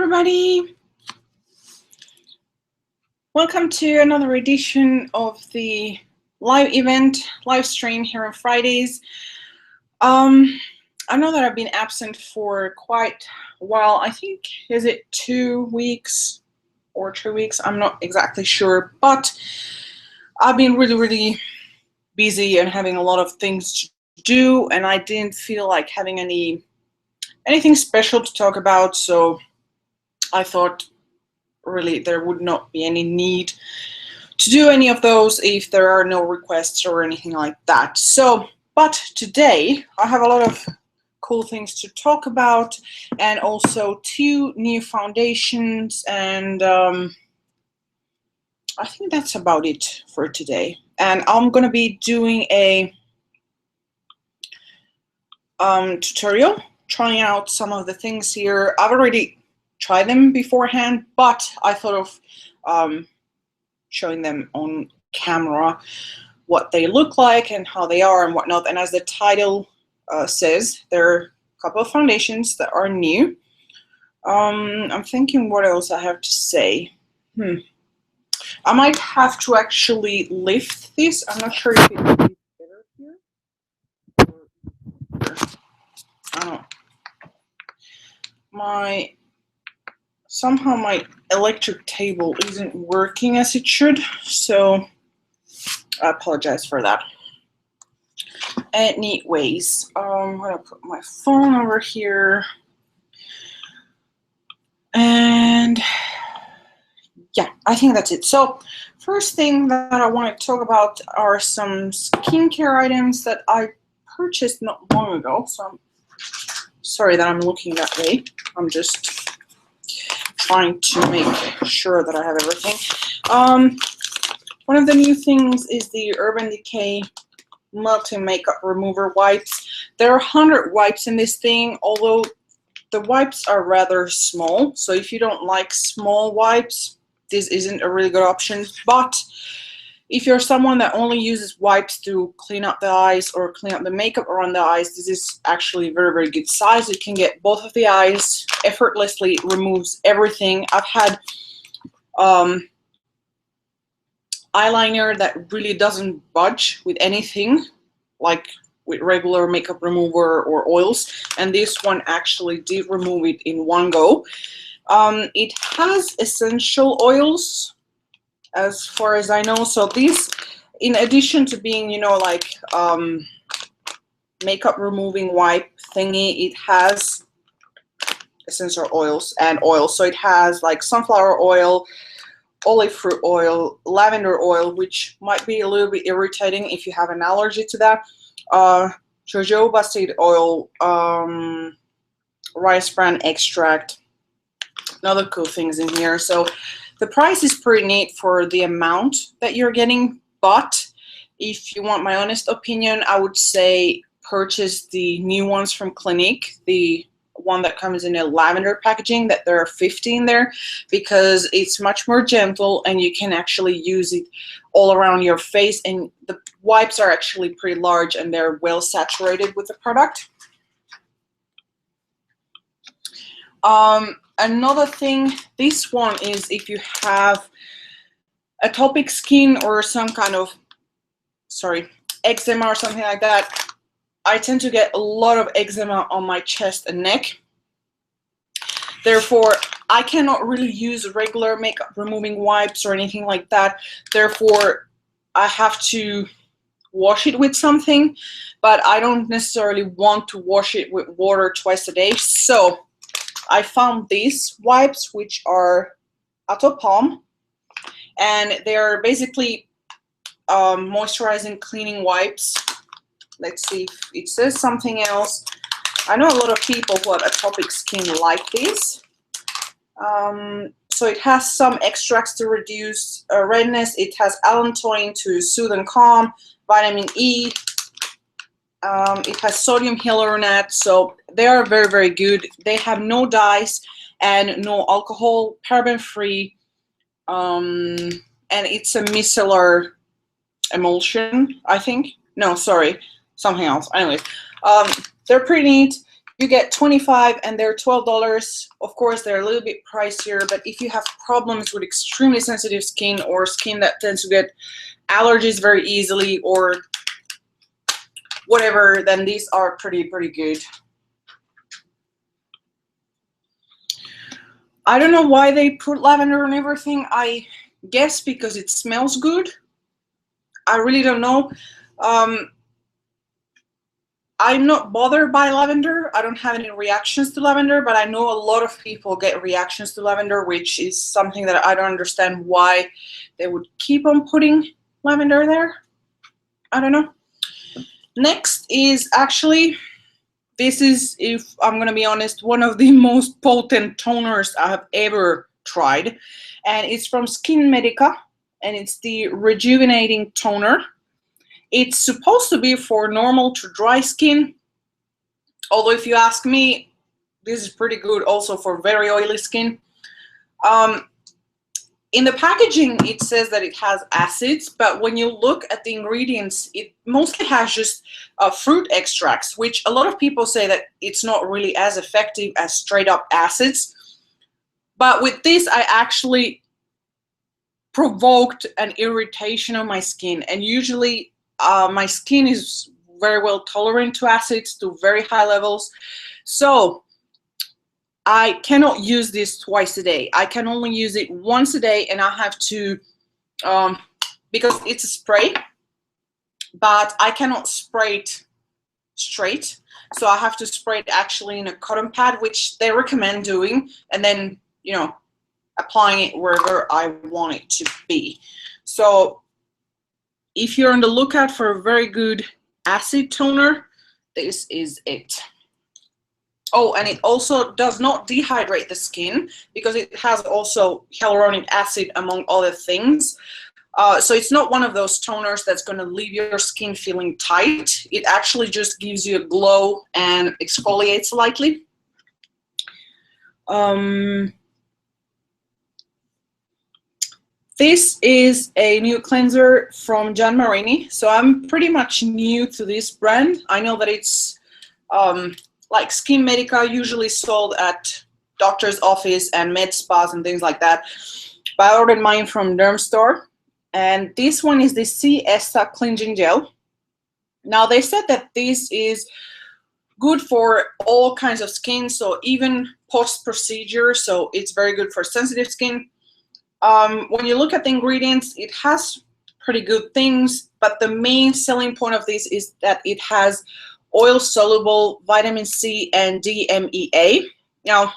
everybody. Welcome to another edition of the live event, live stream here on Fridays. I know that I've been absent for quite a while. I think, is it 2 weeks or 3 weeks? I'm not exactly sure, but I've been really busy and having a lot of things to do, and I didn't feel like having anything special to talk about, so I thought really there would not be any need to do any of those if there are no requests or anything like that. So, but today I have a lot of cool things to talk about, and also 2 new foundations, and I think that's about it for today. And I'm gonna be doing a tutorial, trying out some of the things here. I've already tried them beforehand, but I thought of showing them on camera, what they look like and how they are and whatnot. And as the title says, there are a couple of foundations that are new. I'm thinking what else I have to say. I might have to actually lift this. I'm not sure if it's better here or here. I don't know. Somehow my electric table isn't working as it should, so I apologize for that. Anyways, I'm gonna put my phone over here, and yeah, I think that's it. So first thing that I want to talk about are some skincare items that I purchased not long ago. So I'm sorry that I'm looking that way. I'm just trying to make sure that I have everything. One of the new things is the Urban Decay Melting Makeup Remover Wipes. There are 100 wipes in this thing, although the wipes are rather small. So if you don't like small wipes, this isn't a really good option. But if you're someone that only uses wipes to clean up the eyes or clean up the makeup around the eyes, this is actually a very good size. You can get both of the eyes, effortlessly removes everything. I've had eyeliner that really doesn't budge with anything, like with regular makeup remover or oils, and this one actually did remove it in one go. It has essential oils, as far as I know. So this, in addition to being, you know, like makeup removing wipe thingy, it has essential oils and oils. So it has like sunflower oil, olive fruit oil, lavender oil, which might be a little bit irritating if you have an allergy to that, jojoba seed oil, rice bran extract, and other cool things in here. So the price is pretty neat for the amount that you're getting, but if you want my honest opinion, I would say purchase the new ones from Clinique, the one that comes in a lavender packaging, that there are 50 in there, because it's much more gentle and you can actually use it all around your face, and the wipes are actually pretty large and they're well saturated with the product. Another thing, this one is if you have atopic skin or some kind of, eczema or something like that. I tend to get a lot of eczema on my chest and neck. Therefore, I cannot really use regular makeup removing wipes or anything like that. Therefore, I have to wash it with something, but I don't necessarily want to wash it with water twice a day. So I found these wipes, which are Atopalm, and they're basically moisturizing cleaning wipes. Let's see if it says something else. I know a lot of people who have atopic skin like this. So it has some extracts to reduce redness. It has allantoin to soothe and calm, vitamin E. It has sodium hyaluronate, so they are very good. They have no dyes and no alcohol, paraben-free, and it's a micellar emulsion, I think. No, sorry, something else. Anyways, they're pretty neat. You get 25 and they're $12. Of course, they're a little bit pricier, but if you have problems with extremely sensitive skin or skin that tends to get allergies very easily or whatever, then these are pretty good. I don't know why they put lavender on everything. I guess because it smells good. I really don't know. I'm not bothered by lavender. I don't have any reactions to lavender, but I know a lot of people get reactions to lavender, which is something that I don't understand why they would keep on putting lavender there. I don't know. Next is actually, this is, if I'm going to be honest, one of the most potent toners I have ever tried. And it's from Skin Medica, and it's the Rejuvenating Toner. It's supposed to be for normal to dry skin, although if you ask me, this is pretty good also for very oily skin. In the packaging, it says that it has acids, but when you look at the ingredients, it mostly has just fruit extracts, which a lot of people say that it's not really as effective as straight up acids. But with this, I actually provoked an irritation on my skin, and usually my skin is very well tolerant to acids to very high levels. So I cannot use this twice a day. I can only use it once a day, and I have to, because it's a spray, but I cannot spray it straight. So I have to spray it actually in a cotton pad, which they recommend doing, and then, you know, applying it wherever I want it to be. So if you're on the lookout for a very good acid toner, this is it. Oh, and it also does not dehydrate the skin because it has also hyaluronic acid among other things. So it's not one of those toners that's going to leave your skin feeling tight. It actually just gives you a glow and exfoliates lightly. This is a new cleanser from Gian Marini. So I'm pretty much new to this brand. I know that it's like Skin Medica, usually sold at doctor's office and med spas and things like that. But I ordered mine from Derm Store. And this one is the Siesta Cleansing Gel. Now they said that this is good for all kinds of skin, so even post-procedure, so it's very good for sensitive skin. When you look at the ingredients, it has pretty good things, but the main selling point of this is that it has oil-soluble vitamin C and DMEA. Now,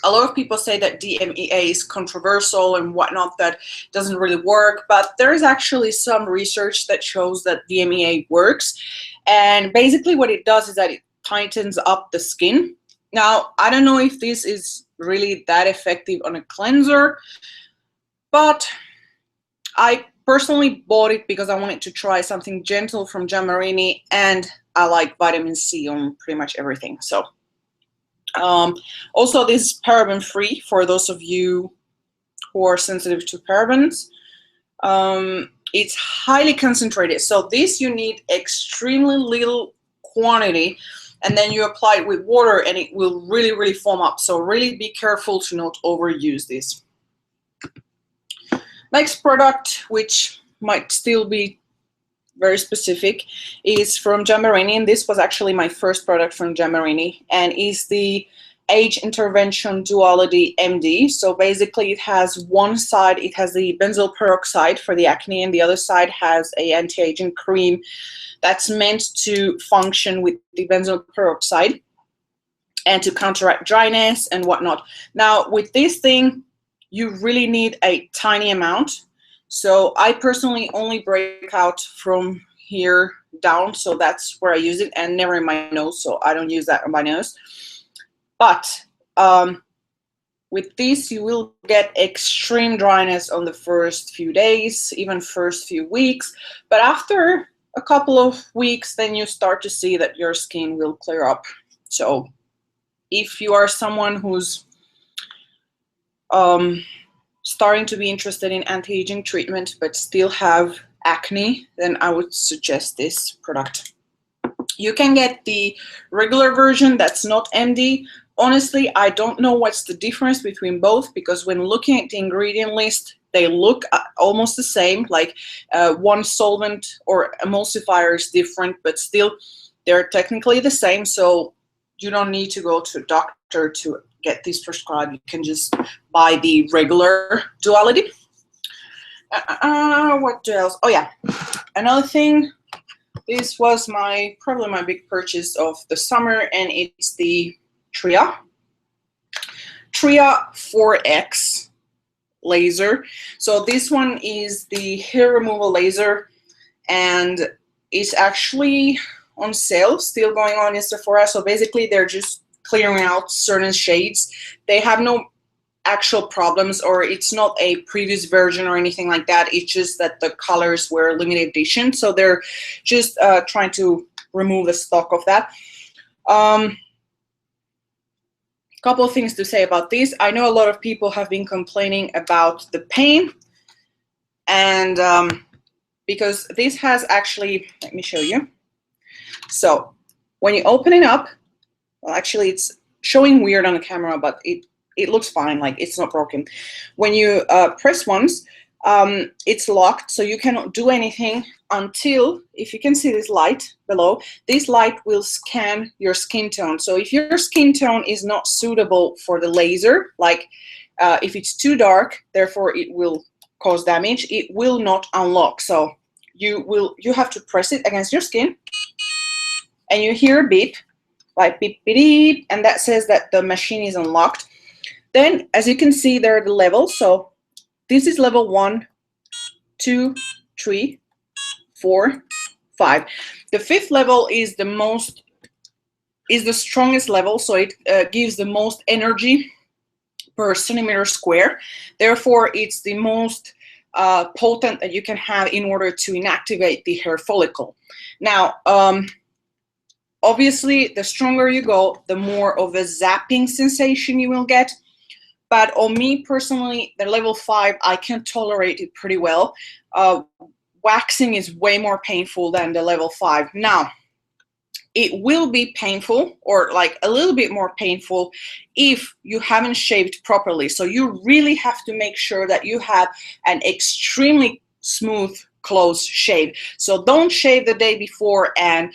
a lot of people say that DMEA is controversial and whatnot, that doesn't really work, but there is actually some research that shows that DMEA works. And basically what it does is that it tightens up the skin. Now, I don't know if this is really that effective on a cleanser, but I personally bought it because I wanted to try something gentle from Gian Marini, and I like vitamin C on pretty much everything. So also this is paraben free for those of you who are sensitive to parabens. It's highly concentrated, so this you need extremely little quantity, and then you apply it with water and it will really foam up. So really be careful to not overuse this. Next product, which might still be very specific, is from Gian Marini, and this was actually my first product from Gian Marini, and is the Age Intervention Duality MD. So basically it has one side, it has the benzoyl peroxide for the acne, and the other side has a anti-aging cream that's meant to function with the benzoyl peroxide and to counteract dryness and whatnot. Now with this thing, you really need a tiny amount. So I personally only break out from here down, so that's where I use it, and never in my nose, so I don't use that on my nose. But with this, you will get extreme dryness on the first few days, even first few weeks. But after a couple of weeks, then you start to see that your skin will clear up. So if you are someone who's starting to be interested in anti-aging treatment but still have acne, then I would suggest this product. You can get the regular version that's not MD. Honestly, I don't know what's the difference between both, because when looking at the ingredient list, they look almost the same. Like one solvent or emulsifier is different, but still they're technically the same. So you don't need to go to a doctor to get these prescribed. You can just buy the regular Duality. What else? Oh yeah, another thing. This was probably my big purchase of the summer, and it's the Tria 4X laser. So this one is the hair removal laser, and it's actually on sale, still going on in Sephora. So basically they're just clearing out certain shades. They have no actual problems, or it's not a previous version or anything like that. It's just that the colors were limited edition, so they're just trying to remove the stock of that. Couple of things to say about this. I know a lot of people have been complaining about the pain, and because this has actually, let me show you. So when you open it up, well, actually it's showing weird on the camera, but it looks fine, like it's not broken. When you press once, it's locked, so you cannot do anything until, if you can see this light below, this light will scan your skin tone. So if your skin tone is not suitable for the laser, like if it's too dark, therefore it will cause damage, it will not unlock. So you have to press it against your skin, and you hear a beep, like beep beep beep, and that says that the machine is unlocked. Then, as you can see, there are the levels. So this is level 1, 2, 3, 4, 5. The 5th level is the strongest level, so it gives the most energy per centimeter square. Therefore, it's the most potent that you can have in order to inactivate the hair follicle. Now, obviously, the stronger you go, the more of a zapping sensation you will get. But on me personally, the level 5, I can tolerate it pretty well. Waxing is way more painful than the level 5. Now, it will be painful, or like a little bit more painful, if you haven't shaved properly. So you really have to make sure that you have an extremely smooth close shave. So don't shave the day before and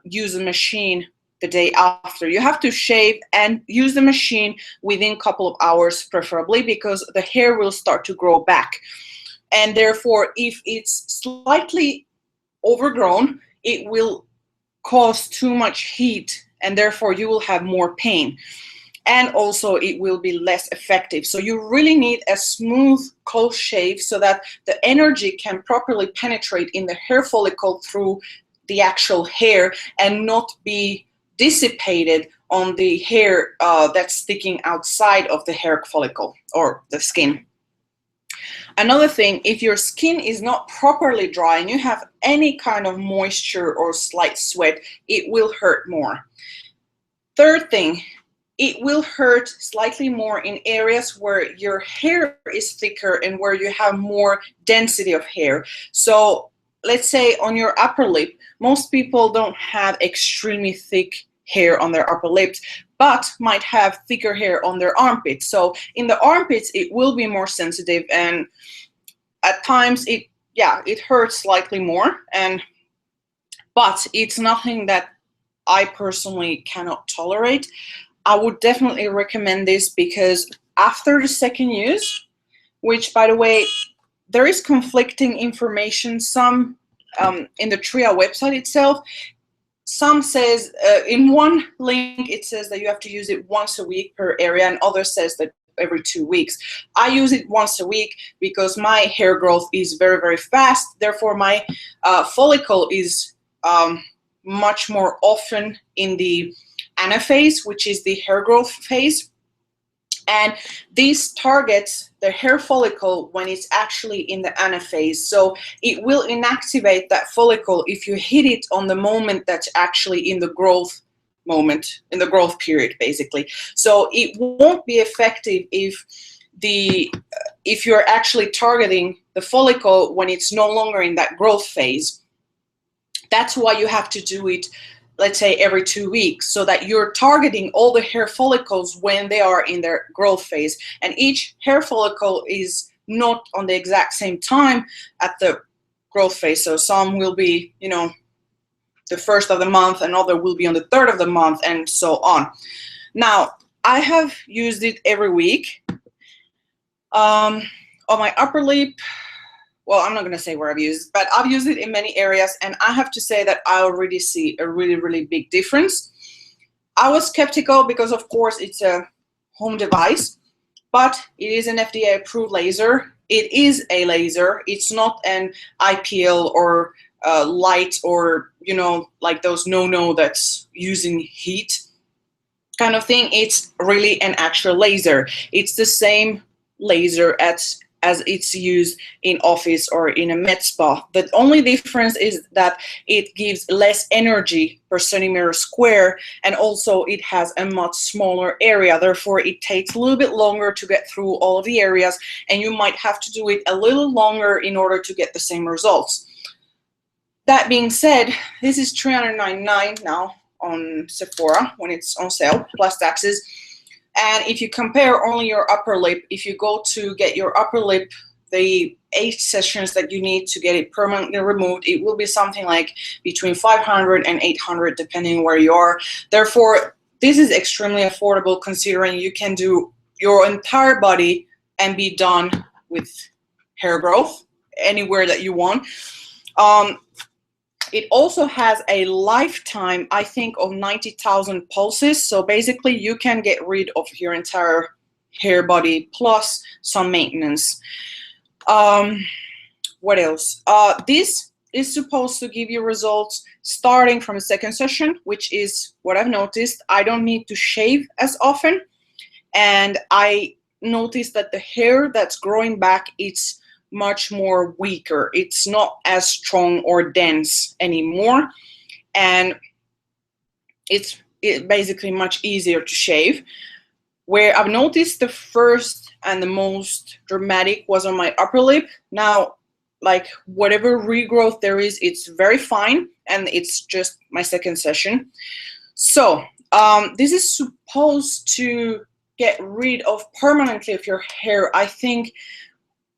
use a machine the day after. You have to shave and use the machine within a couple of hours, preferably, because the hair will start to grow back. And therefore, if it's slightly overgrown, it will cause too much heat, and therefore you will have more pain. And also it will be less effective. So you really need a smooth, close shave so that the energy can properly penetrate in the hair follicle through the actual hair and not be dissipated on the hair that's sticking outside of the hair follicle or the skin. Another thing, if your skin is not properly dry and you have any kind of moisture or slight sweat, it will hurt more. Third thing, it will hurt slightly more in areas where your hair is thicker and where you have more density of hair. So let's say on your upper lip, most people don't have extremely thick hair on their upper lips, but might have thicker hair on their armpits. So in the armpits, it will be more sensitive, and at times it hurts slightly more. But it's nothing that I personally cannot tolerate. I would definitely recommend this, because after the second use, which, by the way, there is conflicting information. Some in the Tria website itself, some says in one link it says that you have to use it once a week per area, and others says that every 2 weeks. I use it once a week because my hair growth is very, very fast. Therefore, my follicle is much more often in the anaphase, which is the hair growth phase. And this targets the hair follicle when it's actually in the anaphase. So it will inactivate that follicle if you hit it on the moment that's actually in the growth moment, in the growth period, basically. So it won't be effective if you're actually targeting the follicle when it's no longer in that growth phase. That's why you have to do it let's say every 2 weeks, so that you're targeting all the hair follicles when they are in their growth phase. And each hair follicle is not on the exact same time at the growth phase. So some will be, you know, the first of the month, another will be on the third of the month, and so on. Now, I have used it every week. On my upper lip, well, I'm not going to say where I've used, but I've used it in many areas, and I have to say that I already see a really, really big difference. I was skeptical because, of course, it's a home device, but it is an FDA approved laser. It is a laser. It's not an IPL or light, or, you know, like those no that's using heat kind of thing. It's really an actual laser. It's the same laser as it's used in office or in a med spa. The only difference is that it gives less energy per centimeter square, and also it has a much smaller area. Therefore, it takes a little bit longer to get through all of the areas, and you might have to do it a little longer in order to get the same results. That being said, this is $399 now on Sephora when it's on sale, plus taxes. And if you compare only your upper lip, if you go to get your upper lip, the 8 sessions that you need to get it permanently removed, it will be something like between $500 and $800 depending where you are. Therefore, this is extremely affordable considering you can do your entire body and be done with hair growth anywhere that you want. It also has a lifetime, I think, of 90,000 pulses. So basically, you can get rid of your entire hair body plus some maintenance. What else? This is supposed to give you results starting from the second session, which is what I've noticed. I don't need to shave as often. And I noticed that the hair that's growing back, it's much more weaker. It's not as strong or dense anymore, and it's basically much easier to shave. Where I've noticed the first and the most dramatic was on my upper lip. Now, like, whatever regrowth there is, it's very fine, and it's just my second session. So this is supposed to get rid of permanently of your hair, I think,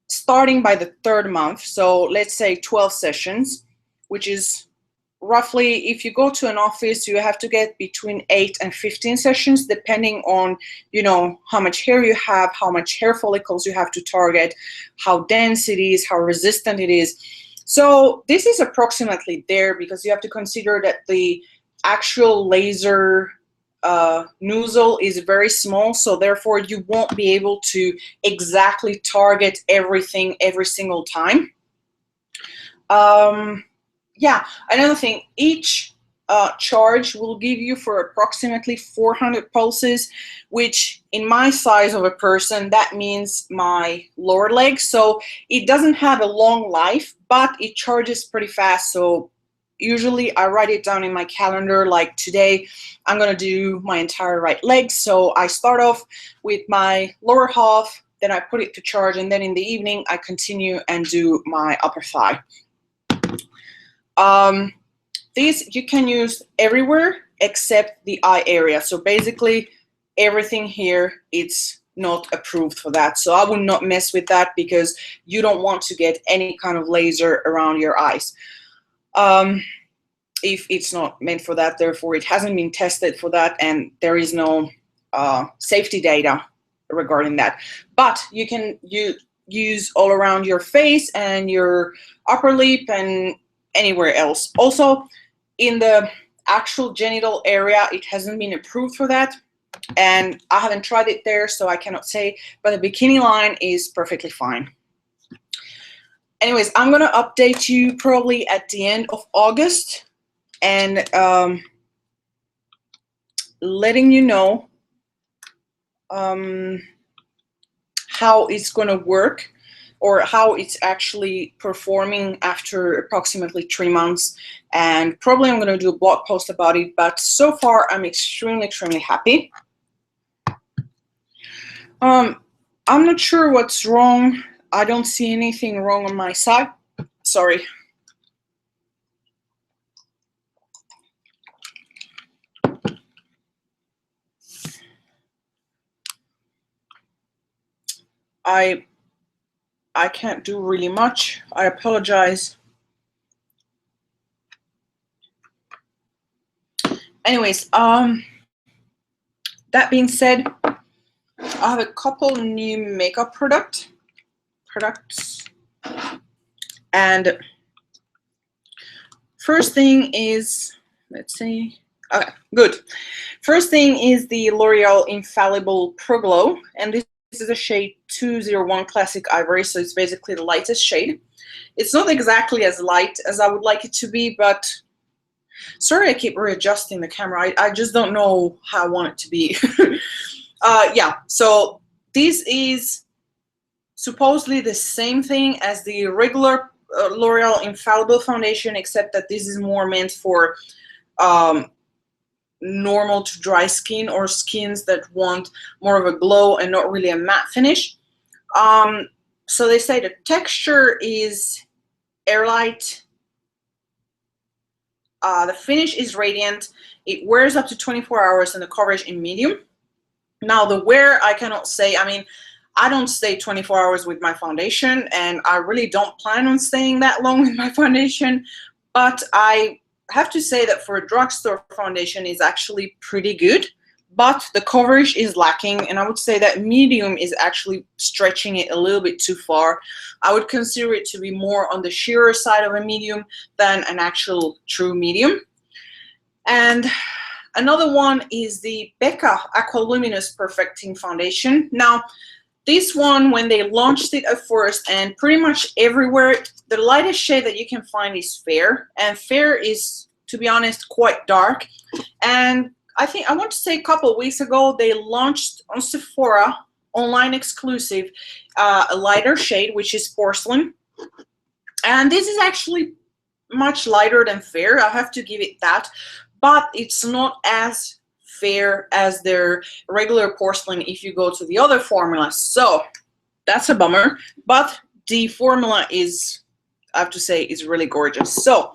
starting by the 3rd month. So let's say 12 sessions, which is roughly, if you go to an office, you have to get between 8 and 15 sessions, depending on, you know, how much hair you have, how much hair follicles you have to target, how dense it is, how resistant it is. So this is approximately there, because you have to consider that the actual laser nozzle is very small, so therefore you won't be able to exactly target everything every single time. Yeah, another thing, each charge will give you for approximately 400 pulses, which in my size of a person, that means my lower leg. So it doesn't have a long life, but it charges pretty fast. So usually I write it down in my calendar, like today I'm gonna do my entire right leg. So I start off with my lower half, then I put it to charge, and then in the evening I continue and do my upper thigh. These you can use everywhere except the eye area. So basically everything here, it's not approved for that. So I would not mess with that, because you don't want to get any kind of laser around your eyes. If it's not meant for that, therefore it hasn't been tested for that, and there is no safety data regarding that. But you can use all around your face and your upper lip and anywhere else. Also, in the actual genital area, it hasn't been approved for that, and I haven't tried it there, so I cannot say, but the bikini line is perfectly fine. Anyways, I'm gonna update you probably at the end of August, and letting you know how it's gonna work, or how it's actually performing after approximately 3 months. And probably I'm gonna do a blog post about it, but so far I'm extremely happy. I'm not sure what's wrong. I don't see anything wrong on my side. Sorry. I can't do really much. I apologize. Anyways, that being said, I have a couple new makeup products, and first thing is, let's see. Okay, good. First thing is the L'Oreal Infallible Pro Glow, and this is a shade 201 Classic Ivory, so it's basically the lightest shade. It's not exactly as light as I would like it to be, but sorry I keep readjusting the camera. I just don't know how I want it to be. Yeah, so this is supposedly the same thing as the regular L'Oreal Infallible foundation, except that this is more meant for normal to dry skin or skins that want more of a glow and not really a matte finish. So they say the texture is airlight. The finish is radiant. It wears up to 24 hours and the coverage in medium. Now the wear, I cannot say. I mean, I don't stay 24 hours with my foundation, and I really don't plan on staying that long with my foundation, but I have to say that for a drugstore foundation is actually pretty good, but the coverage is lacking, and I would say that medium is actually stretching it a little bit too far. I would consider it to be more on the sheerer side of a medium than an actual true medium. And another one is the Becca Aqua Luminous Perfecting Foundation. Now, this one, when they launched it at first, and pretty much everywhere, the lightest shade that you can find is Fair, and Fair is, to be honest, quite dark. And I want to say a couple of weeks ago, they launched on Sephora, online exclusive, a lighter shade, which is Porcelain. And this is actually much lighter than Fair, I have to give it that, but it's not as fair as their regular Porcelain if you go to the other formulas. So that's a bummer, but the formula is, I have to say, is really gorgeous. So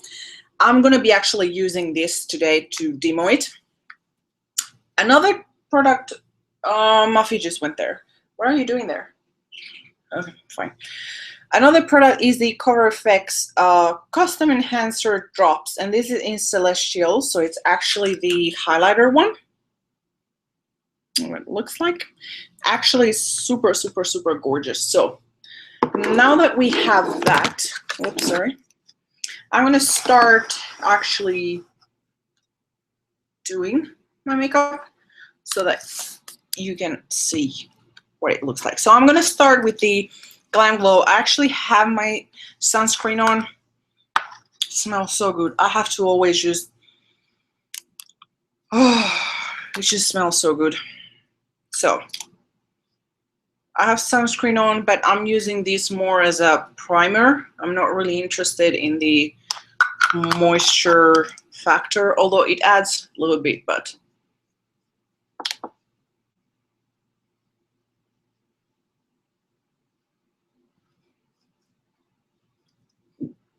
I'm going to be actually using this today to demo it. Another product, Muffy just went there. What are you doing there? Okay, fine. Another product is the Cover FX Custom Enhancer Drops, and this is in Celestial, so it's actually the highlighter one. What it looks like. Actually super, super, super gorgeous. So now that we have that, oops, sorry, I'm going to start actually doing my makeup so that you can see what it looks like. So I'm going to start with the Glam Glow. I actually have my sunscreen on. It smells so good. I have to always use, oh, it just smells so good. So I have sunscreen on, but I'm using this more as a primer. I'm not really interested in the moisture factor, although it adds a little bit, but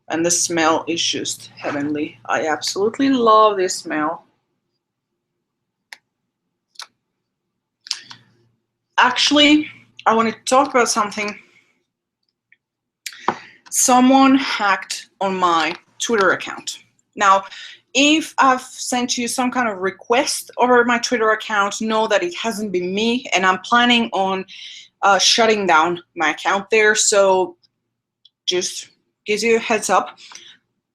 and the smell is just heavenly. I absolutely love this smell. Actually, I want to talk about something. Someone hacked on my Twitter account. Now, if I've sent you some kind of request over my Twitter account, know that it hasn't been me, and I'm planning on shutting down my account there. So just gives you a heads up.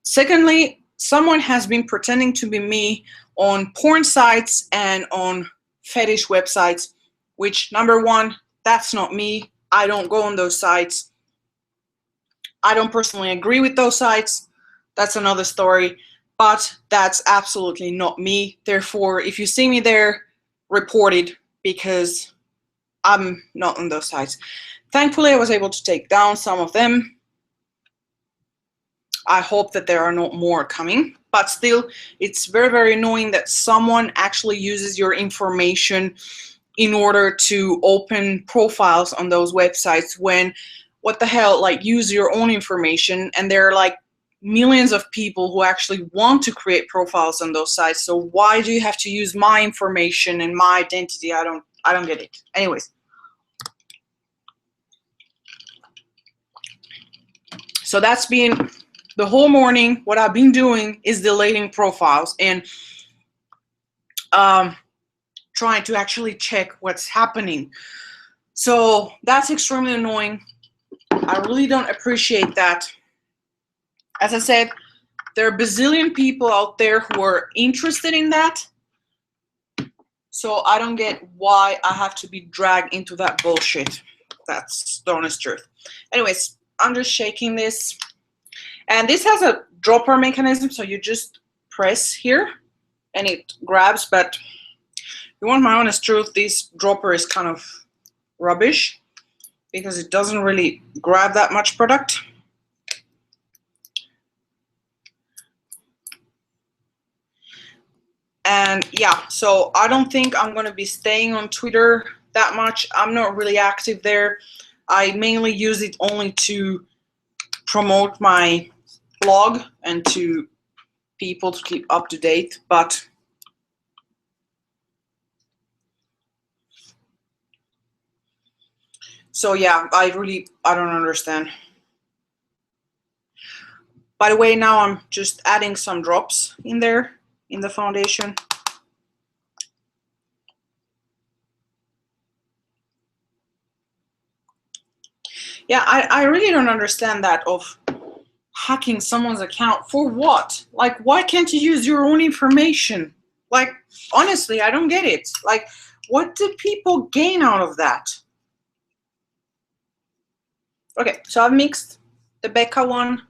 Secondly, someone has been pretending to be me on porn sites and on fetish websites, which, number one, that's not me. I don't go on those sites. I don't personally agree with those sites. That's another story, but that's absolutely not me. Therefore, if you see me there, report it, because I'm not on those sites. Thankfully, I was able to take down some of them. I hope that there are no more coming, but still, it's very, very annoying that someone actually uses your information in order to open profiles on those websites when, what the hell, like, use your own information, and there are like millions of people who actually want to create profiles on those sites. So why do you have to use my information and my identity? I don't get it. Anyways, So that's been the whole morning. What I've been doing is deleting profiles and trying to actually check what's happening. So that's extremely annoying. I really don't appreciate that. As I said, there are a bazillion people out there who are interested in that. So I don't get why I have to be dragged into that bullshit. That's the honest truth. Anyways, I'm just shaking this. And this has a dropper mechanism, so you just press here and it grabs. But if you want my honest truth, this dropper is kind of rubbish because it doesn't really grab that much product. And yeah, so I don't think I'm going to be staying on Twitter that much. I'm not really active there. I mainly use it only to promote my blog and to people to keep up to date. But so yeah, I don't understand. By the way, now I'm just adding some drops in there in the foundation. Yeah, I really don't understand that of hacking someone's account for what? Like, why can't you use your own information? Like, honestly, I don't get it. Like, what do people gain out of that? Okay, so I've mixed the Becca one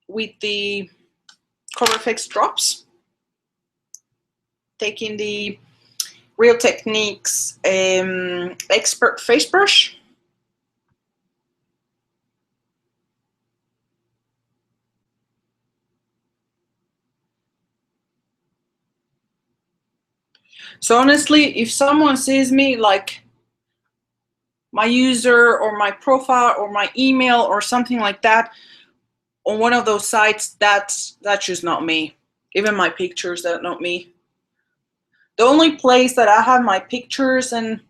with the CoverFX drops, taking the Real Techniques Expert Face Brush. So honestly, if someone sees me like my user or my profile or my email or something like that on one of those sites, that's just not me. Even my pictures, that's not me. The only place that I have my pictures and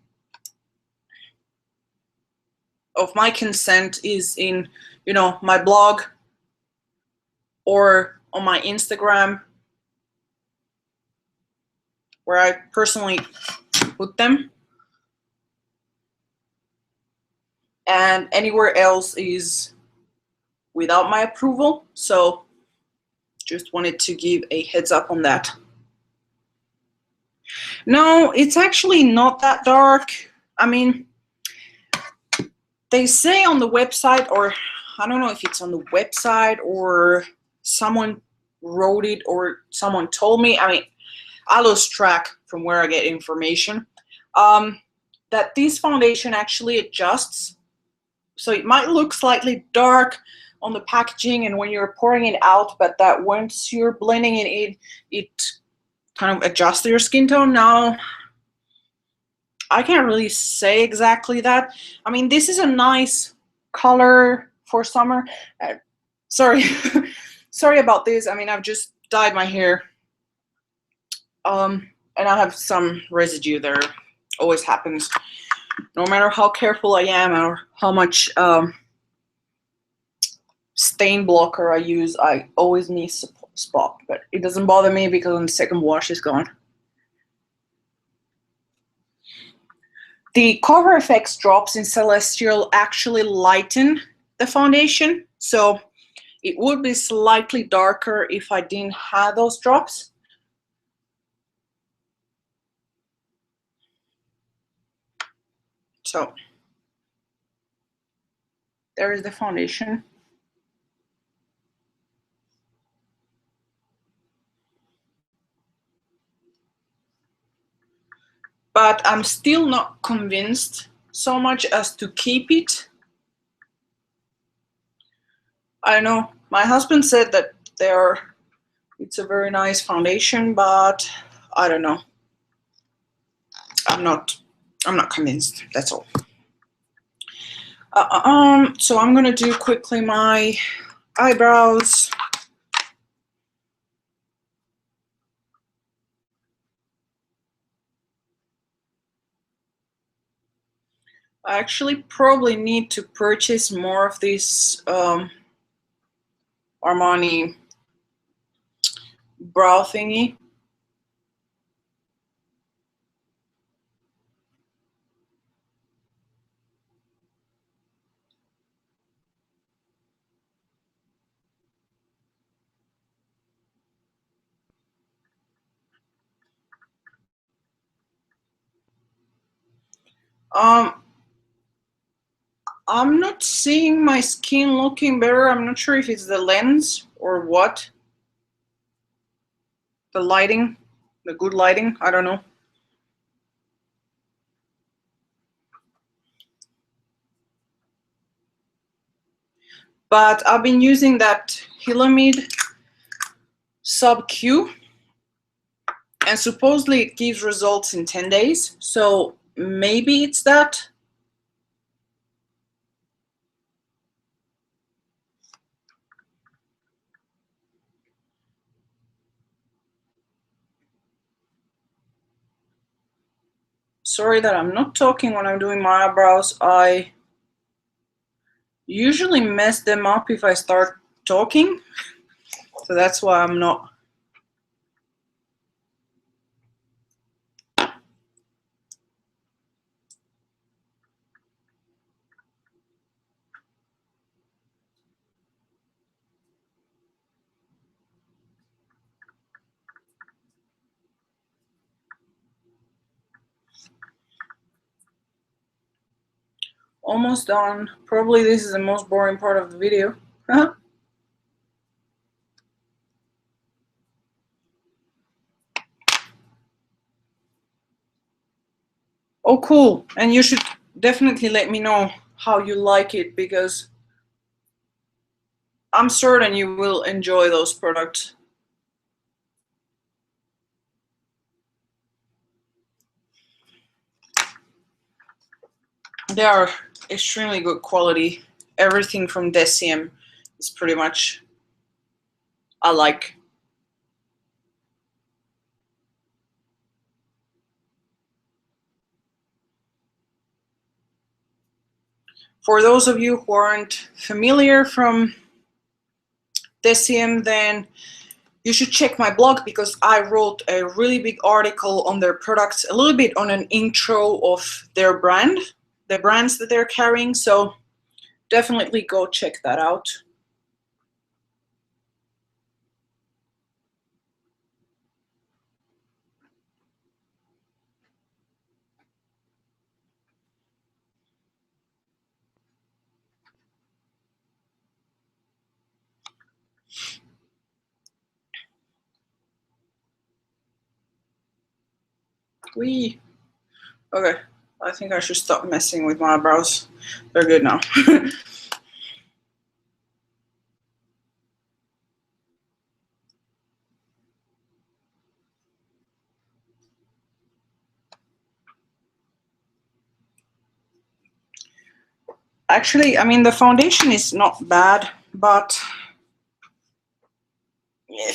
of my consent is in, you know, my blog or on my Instagram, where I personally put them. And anywhere else is without my approval. So just wanted to give a heads up on that. No, it's actually not that dark. I mean, they say on the website, or I don't know if it's on the website or someone wrote it or someone told me. I mean, I lost track from where I get information. That this foundation actually adjusts. So it might look slightly dark on the packaging and when you're pouring it out, but that once you're blending it in, it kind of adjusts your skin tone. Now, I can't really say exactly that. I mean, this is a nice color for summer. Sorry, sorry about this. I mean, I've just dyed my hair. And I have some residue there. Always happens. No matter how careful I am or how much stain blocker I use, I always miss a spot. But it doesn't bother me because on the second wash it's gone. The CoverFX drops in Celestial actually lighten the foundation, so it would be slightly darker if I didn't have those drops. So there is the foundation. But I'm still not convinced so much as to keep it. I don't know. My husband said that it's a very nice foundation, but I don't know. I'm not convinced. That's all. So I'm gonna do quickly my eyebrows. I actually probably need to purchase more of these Armani brow thingy. I'm not seeing my skin looking better. I'm not sure if it's the lens or what. The lighting, the good lighting, I don't know. But I've been using that Hilamid Sub Q, and supposedly it gives results in 10 days. So maybe it's that. Sorry that I'm not talking when I'm doing my eyebrows. I usually mess them up if I start talking. So that's why I'm not. Almost done. Probably this is the most boring part of the video. Oh, cool. And you should definitely let me know how you like it, because I'm certain you will enjoy those products. They are extremely good quality. Everything from Deciem is pretty much I like. For those of you who aren't familiar from Deciem, then you should check my blog, because I wrote a really big article on their products, a little bit on an intro of their brand, the brands that they're carrying. So definitely go check that out. Okay, I think I should stop messing with my eyebrows. They're good now. Actually, I mean, the foundation is not bad, but yeah,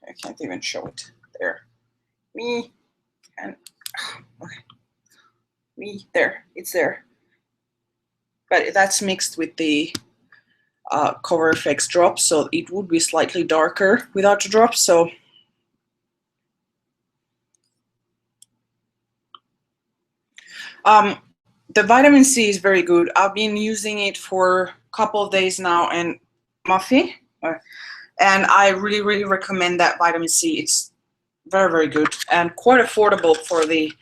I can't even show it there. And okay, there, it's there. But that's mixed with the Cover FX drop, so it would be slightly darker without the drop. So the vitamin C is very good. I've been using it for a couple of days now, and Muffy, and I really, really recommend that vitamin C. It's very, very good and quite affordable for the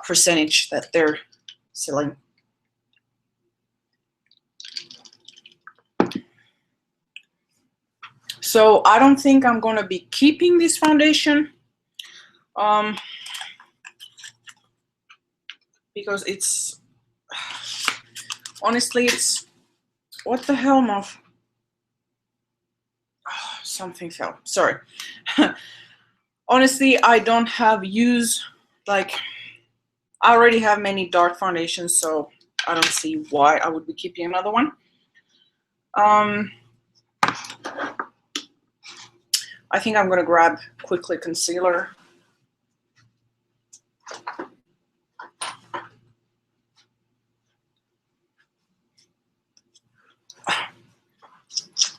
percentage that they're selling. So I don't think I'm gonna be keeping this foundation because it's honestly, it's what the hell, Muff? Oh, something fell. Sorry. Honestly, I don't have use, like, I already have many dark foundations, so I don't see why I would be keeping another one. I think I'm gonna grab quickly concealer.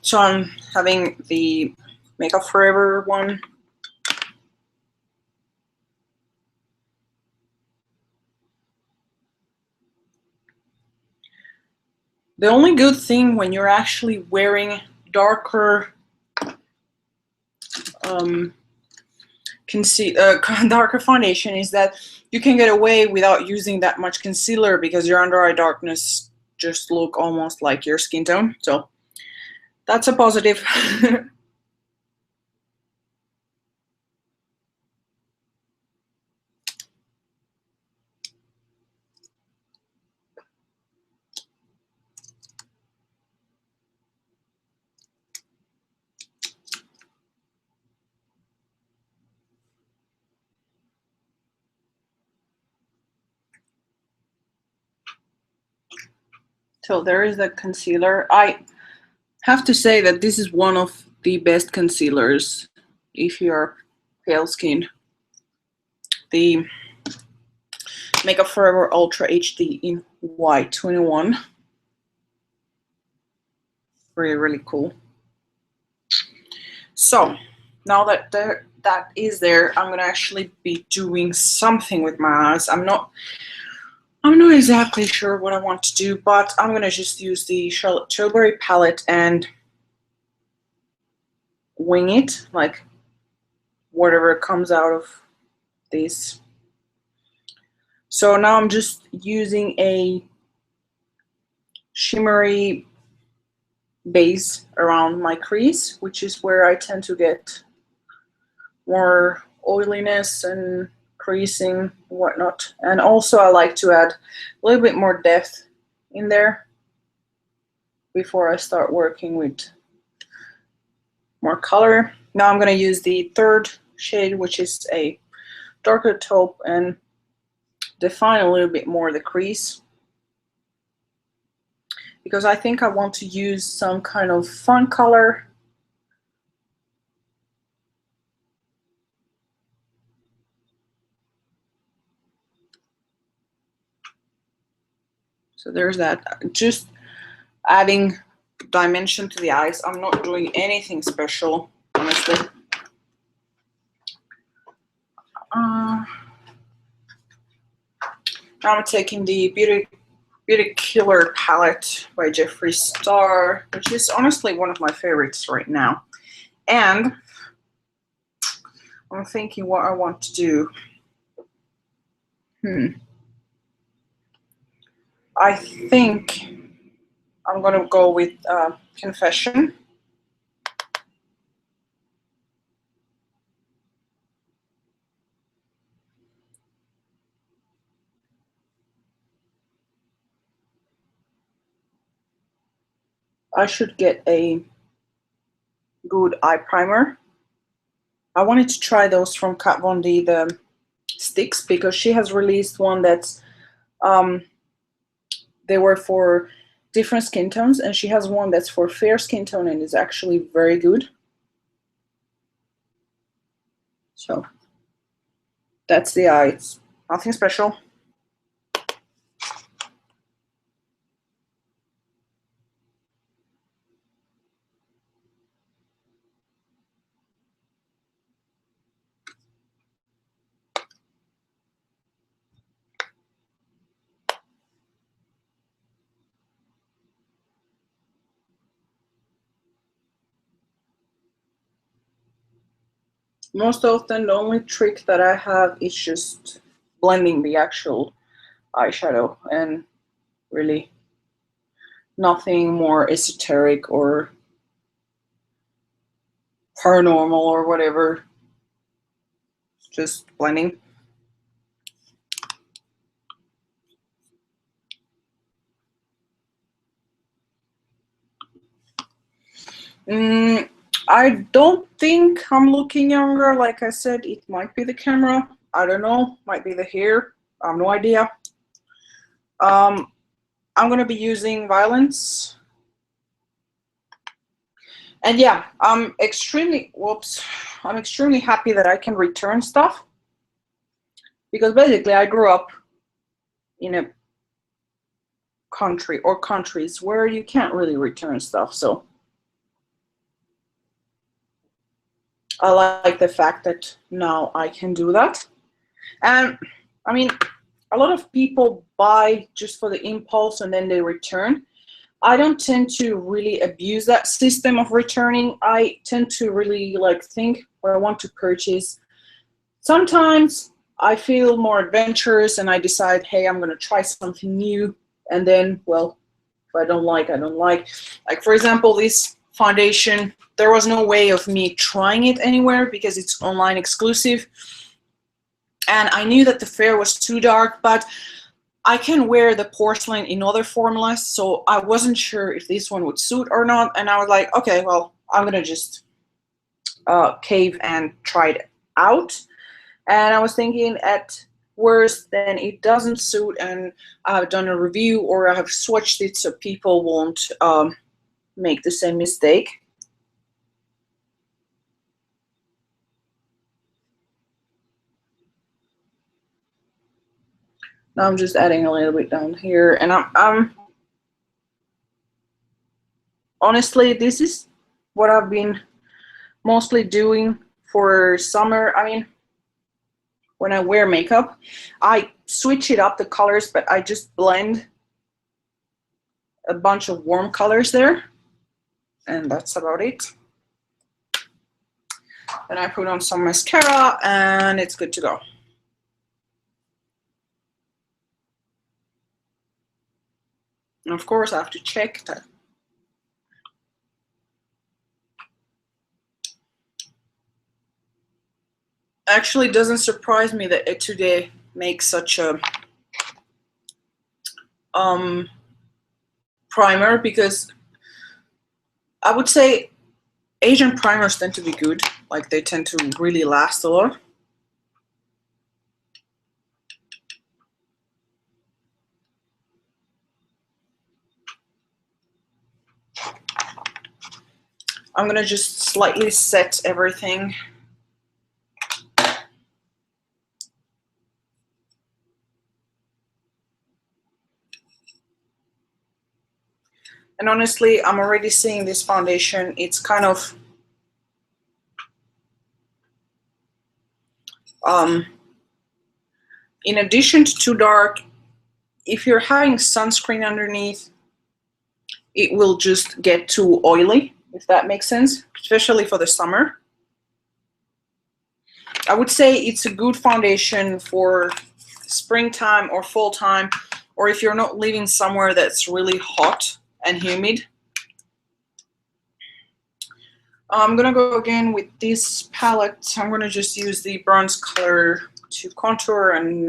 So I'm having the Makeup Forever one. The only good thing when you're actually wearing darker darker foundation is that you can get away without using that much concealer because your under eye darkness just look almost like your skin tone. So that's a positive. So there is the concealer. I have to say that this is one of the best concealers if you're pale skin. The Makeup Forever Ultra HD in White 21. Really, really cool. So now that that is there, I'm gonna actually be doing something with my eyes. I'm not exactly sure what I want to do, but I'm gonna just use the Charlotte Tilbury palette and wing it, like whatever comes out of this. So now I'm just using a shimmery base around my crease, which is where I tend to get more oiliness and creasing and whatnot. And also I like to add a little bit more depth in there before I start working with more color. Now I'm going to use the third shade, which is a darker taupe, and define a little bit more the crease, because I think I want to use some kind of fun color. So there's that. Just adding dimension to the eyes. I'm not doing anything special, honestly. Now I'm taking the Beauty Killer palette by Jeffree Star, which is honestly one of my favorites right now. And I'm thinking what I want to do. I think I'm gonna go with Confession. I should get a good eye primer. I wanted to try those from Kat Von D, the sticks, because she has released one that's they were for different skin tones, and she has one that's for fair skin tone and is actually very good. So that's the eyes. Nothing special. Most often, the only trick that I have is just blending the actual eyeshadow, and really nothing more esoteric or paranormal or whatever. Just blending. I don't think I'm looking younger. Like I said, it might be the camera. I don't know. Might be the hair. I have no idea. I'm going to be using Violence. And yeah, I'm extremely happy that I can return stuff. Because basically I grew up in a country or countries where you can't really return stuff. So I like the fact that now I can do that. And I mean, a lot of people buy just for the impulse and then they return. I don't tend to really abuse that system of returning. I tend to really like think what I want to purchase. Sometimes I feel more adventurous and I decide, hey, I'm going to try something new. And then, well, if I don't like, I don't like. Like, for example, this foundation, there was no way of me trying it anywhere because it's online exclusive. And I knew that the fair was too dark, but I can wear the porcelain in other formulas, so I wasn't sure if this one would suit or not. And I was like, okay, well, I'm going to just cave and try it out. And I was thinking at worst, then it doesn't suit, and I've done a review or I have swatched it so people won't make the same mistake. Now I'm just adding a little bit down here, and I'm honestly, this is what I've been mostly doing for summer. I mean, when I wear makeup, I switch it up the colors, but I just blend a bunch of warm colors there, and that's about it. Then I put on some mascara and it's good to go. And of course, I have to check that. Actually, it doesn't surprise me that Etude makes such a primer, because I would say Asian primers tend to be good. Like, they tend to really last a lot. I'm gonna just slightly set everything. And honestly, I'm already seeing this foundation. It's kind of in addition to too dark, if you're having sunscreen underneath, it will just get too oily, if that makes sense, especially for the summer. I would say it's a good foundation for springtime or fall time, or if you're not living somewhere that's really hot and humid. I'm gonna go again with this palette. I'm gonna just use the bronze color to contour and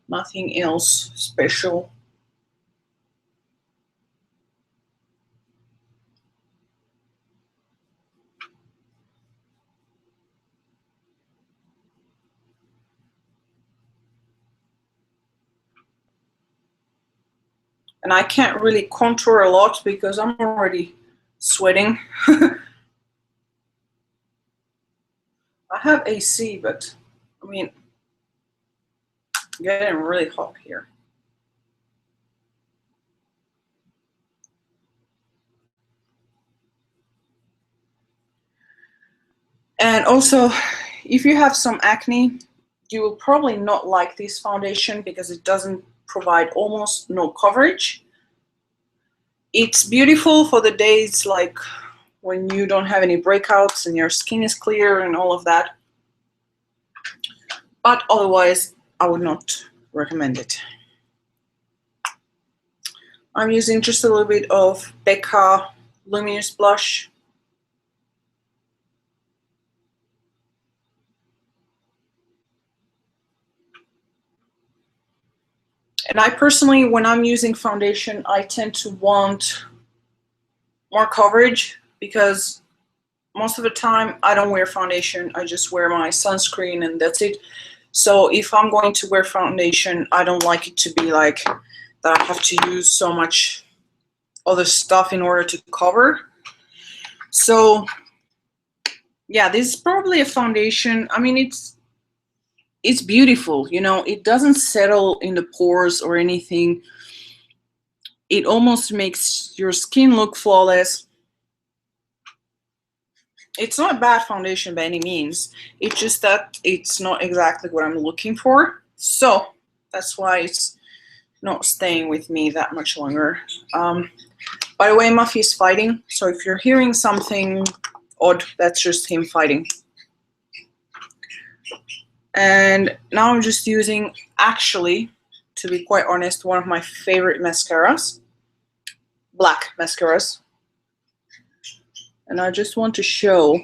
nothing else special. And I can't really contour a lot because I'm already sweating. I have AC, but I mean, getting really hot here. And also, if you have some acne, you will probably not like this foundation because it doesn't provide almost no coverage. It's beautiful for the days like when you don't have any breakouts and your skin is clear and all of that. But otherwise, I would not recommend it. I'm using just a little bit of Becca Luminous Blush. And I personally, when I'm using foundation, I tend to want more coverage because most of the time I don't wear foundation. I just wear my sunscreen and that's it. So if I'm going to wear foundation, I don't like it to be like that I have to use so much other stuff in order to cover. So yeah, this is probably a foundation. I mean, it's beautiful, you know, it doesn't settle in the pores or anything. It almost makes your skin look flawless. It's not a bad foundation by any means. It's just that it's not exactly what I'm looking for. So that's why it's not staying with me that much longer. By the way, Muffy is fighting. So if you're hearing something odd, that's just him fighting. And now I'm just using, actually, to be quite honest, one of my favorite mascaras. Black mascaras. And I just want to show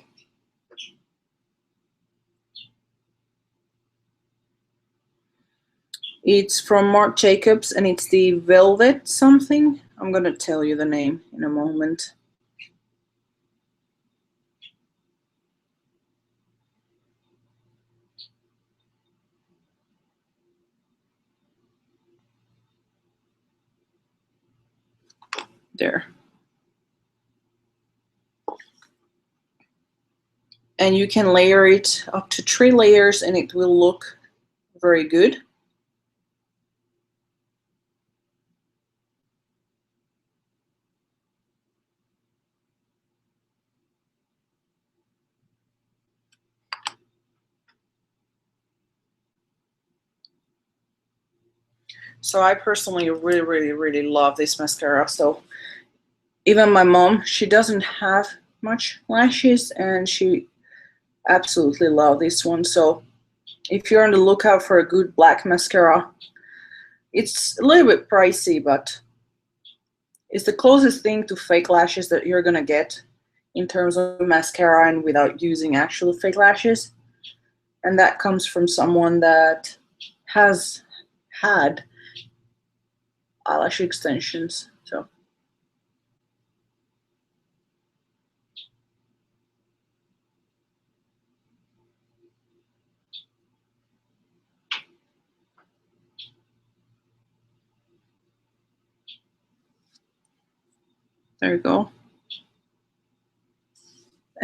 it's from Marc Jacobs and it's the Velvet something. I'm gonna tell you the name in a moment. There. And you can layer it up to 3 layers and it will look very good. So I personally really love this mascara. So even my mom, she doesn't have much lashes and she absolutely loves this one. So if you're on the lookout for a good black mascara, it's a little bit pricey, but it's the closest thing to fake lashes that you're gonna get in terms of mascara and without using actual fake lashes. And that comes from someone that has had eyelash extensions. So there you go.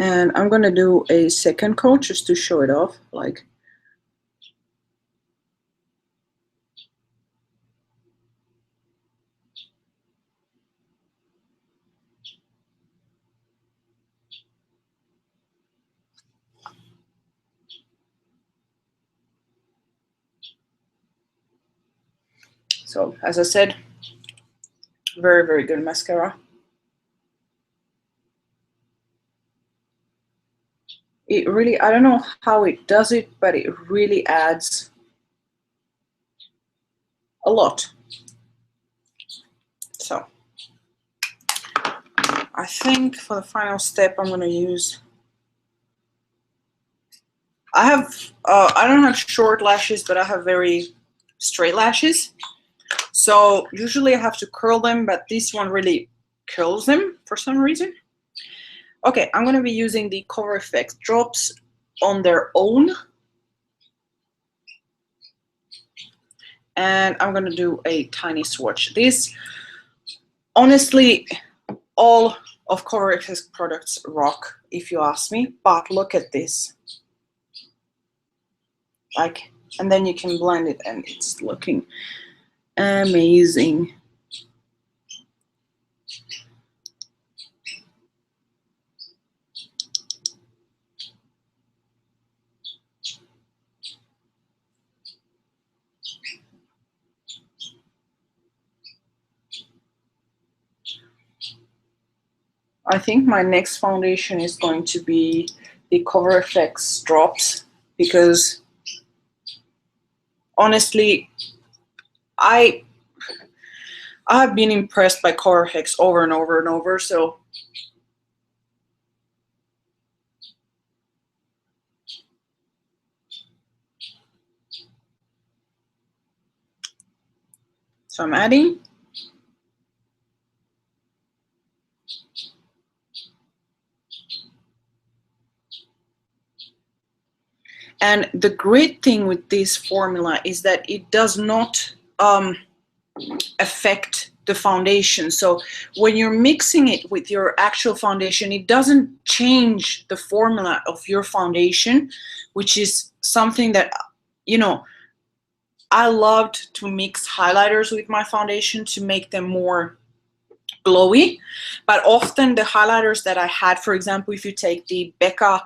And I'm gonna do a second coat just to show it off, like. So as I said, very good mascara. It really, I don't know how it does it, but it really adds a lot. So I think for the final step, I'm gonna use, I don't have short lashes, but I have very straight lashes. So usually I have to curl them, but this one really curls them for some reason. Okay, I'm gonna be using the Cover FX drops on their own. And I'm gonna do a tiny swatch. This, honestly, all of Cover FX products rock, if you ask me, but look at this. Like, and then you can blend it and it's looking amazing. I think my next foundation is going to be the Cover FX drops, because honestly, I have been impressed by Cover FX over and over and over. So I'm adding. And the great thing with this formula is that it does not affect the foundation. So when you're mixing it with your actual foundation, it doesn't change the formula of your foundation, which is something that, you know, I loved to mix highlighters with my foundation to make them more glowy. But often the highlighters that I had, for example, if you take the Becca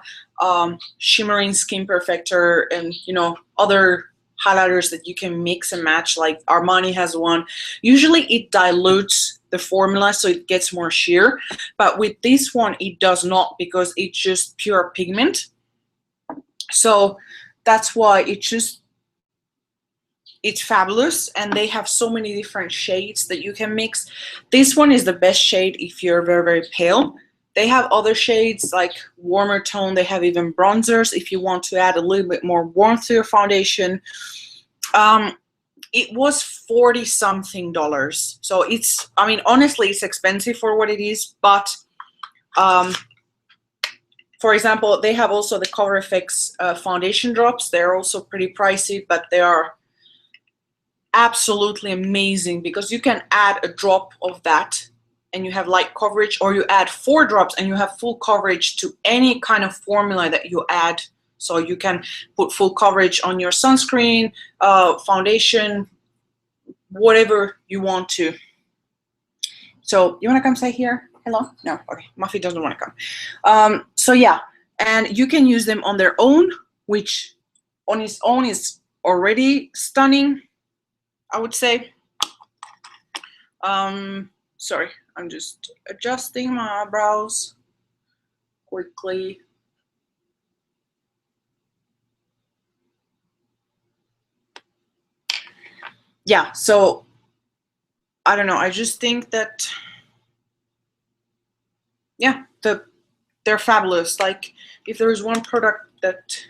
shimmering skin perfector and, you know, other highlighters that you can mix and match, like Armani has one, usually it dilutes the formula so it gets more sheer, but with this one it does not, because it's just pure pigment. So that's why it's fabulous, and they have so many different shades that you can mix. This one is the best shade if you're very, very pale. They have other shades like warmer tone. They have even bronzers if you want to add a little bit more warmth to your foundation. It was $40 something. So it's, I mean, honestly, it's expensive for what it is, but for example, they have also the Cover FX foundation drops. They're also pretty pricey, but they are absolutely amazing because you can add a drop of that and you have light coverage, or you add 4 drops and you have full coverage to any kind of formula that you add. So you can put full coverage on your sunscreen, foundation, whatever you want to. So you want to come say here? Hello? No? Okay. Muffy doesn't want to come. So yeah, and you can use them on their own, which on its own is already stunning, I would say. Sorry, I'm just adjusting my eyebrows quickly. Yeah, so I don't know. I just think that, yeah, they're fabulous. Like, if there's one product that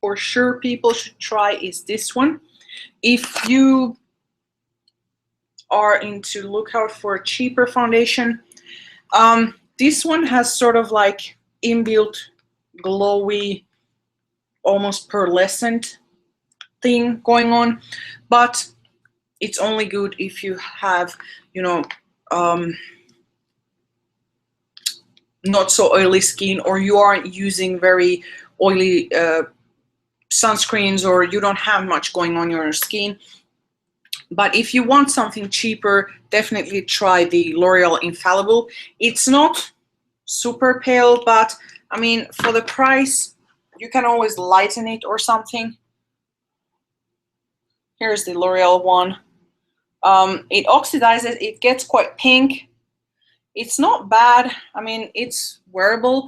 for sure people should try, is this one. If you are into look out for a cheaper foundation, this one has sort of like inbuilt glowy, almost pearlescent thing going on, but it's only good if you have, you know, not so oily skin, or you aren't using very oily sunscreens, or you don't have much going on your skin. But if you want something cheaper, definitely try the L'Oreal Infallible. It's not super pale, but I mean, for the price, you can always lighten it or something. Here's the L'Oreal one. It oxidizes, it gets quite pink. It's not bad. I mean, it's wearable.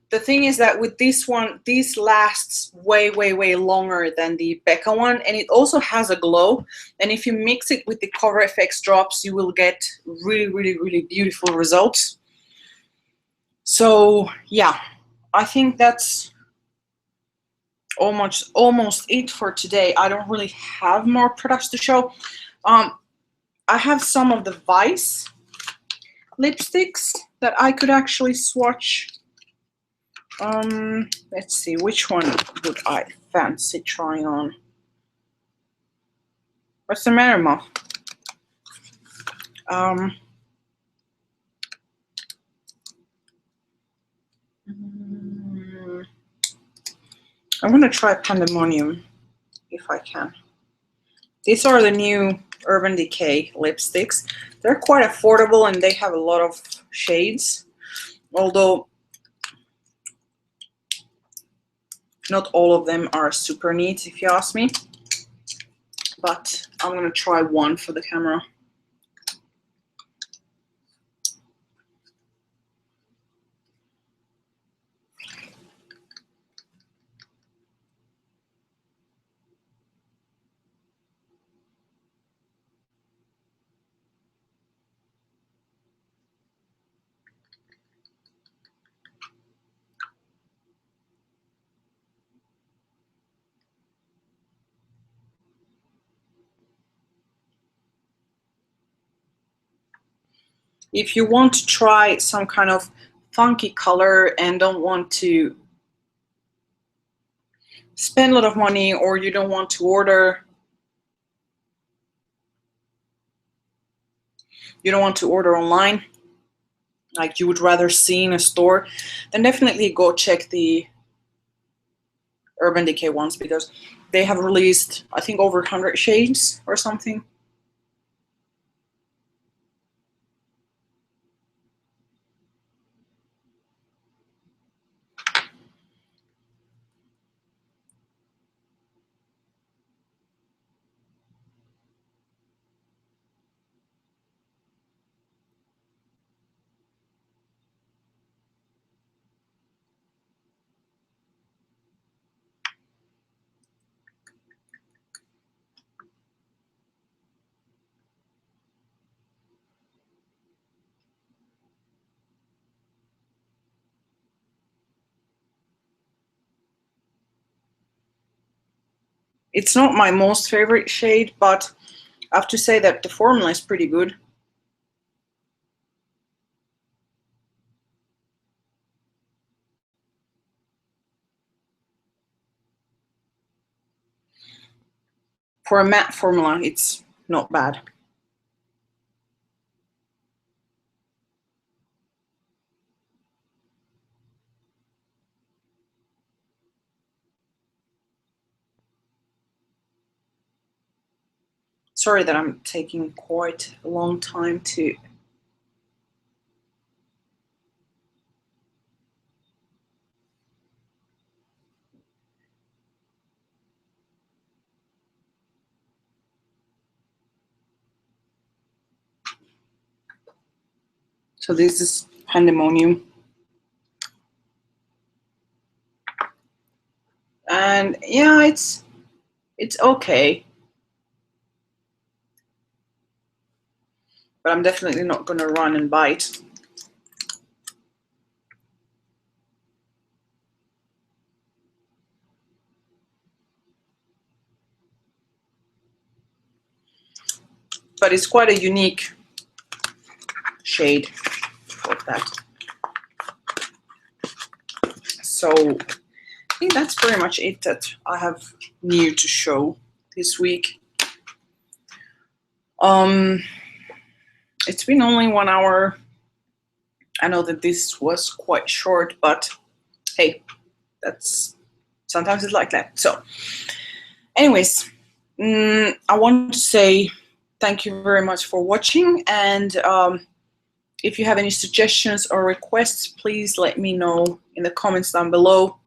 The thing is that with this one, this lasts way, way, way longer than the Becca one, and it also has a glow. And if you mix it with the Cover FX drops, you will get really, really, really beautiful results. So yeah, I think that's almost it for today. I don't really have more products to show. I have some of the Vice lipsticks that I could actually swatch. Let's see, which one would I fancy trying on? What's the matter, Muff? I'm gonna try Pandemonium if I can. These are the new Urban Decay lipsticks. They're quite affordable and they have a lot of shades, although not all of them are super neat if you ask me. But I'm gonna try one for the camera. If you want to try some kind of funky color and don't want to spend a lot of money, or you don't want to order, online, like you would rather see in a store, then definitely go check the Urban Decay ones, because they have released, I think, over 100 shades or something. It's not my most favorite shade, but I have to say that the formula is pretty good. For a matte formula, it's not bad. Sorry that I'm taking quite a long time to... So this is Pandemonium. And yeah, it's okay. But I'm definitely not gonna run and bite. But it's quite a unique shade for that. So I think that's pretty much it that I have new to show this week. It's been only 1 hour. I know that this was quite short, but hey, that's sometimes it's like that. So anyways, I want to say thank you very much for watching, and if you have any suggestions or requests, please let me know in the comments down below.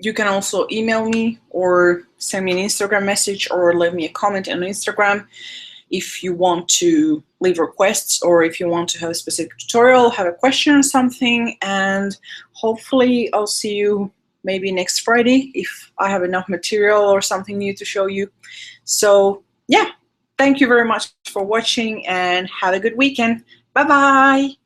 You can also email me or send me an Instagram message or leave me a comment on Instagram if you want to leave requests, or if you want to have a specific tutorial, have a question or something. And hopefully I'll see you maybe next Friday if I have enough material or something new to show you. So yeah, thank you very much for watching and have a good weekend. Bye bye.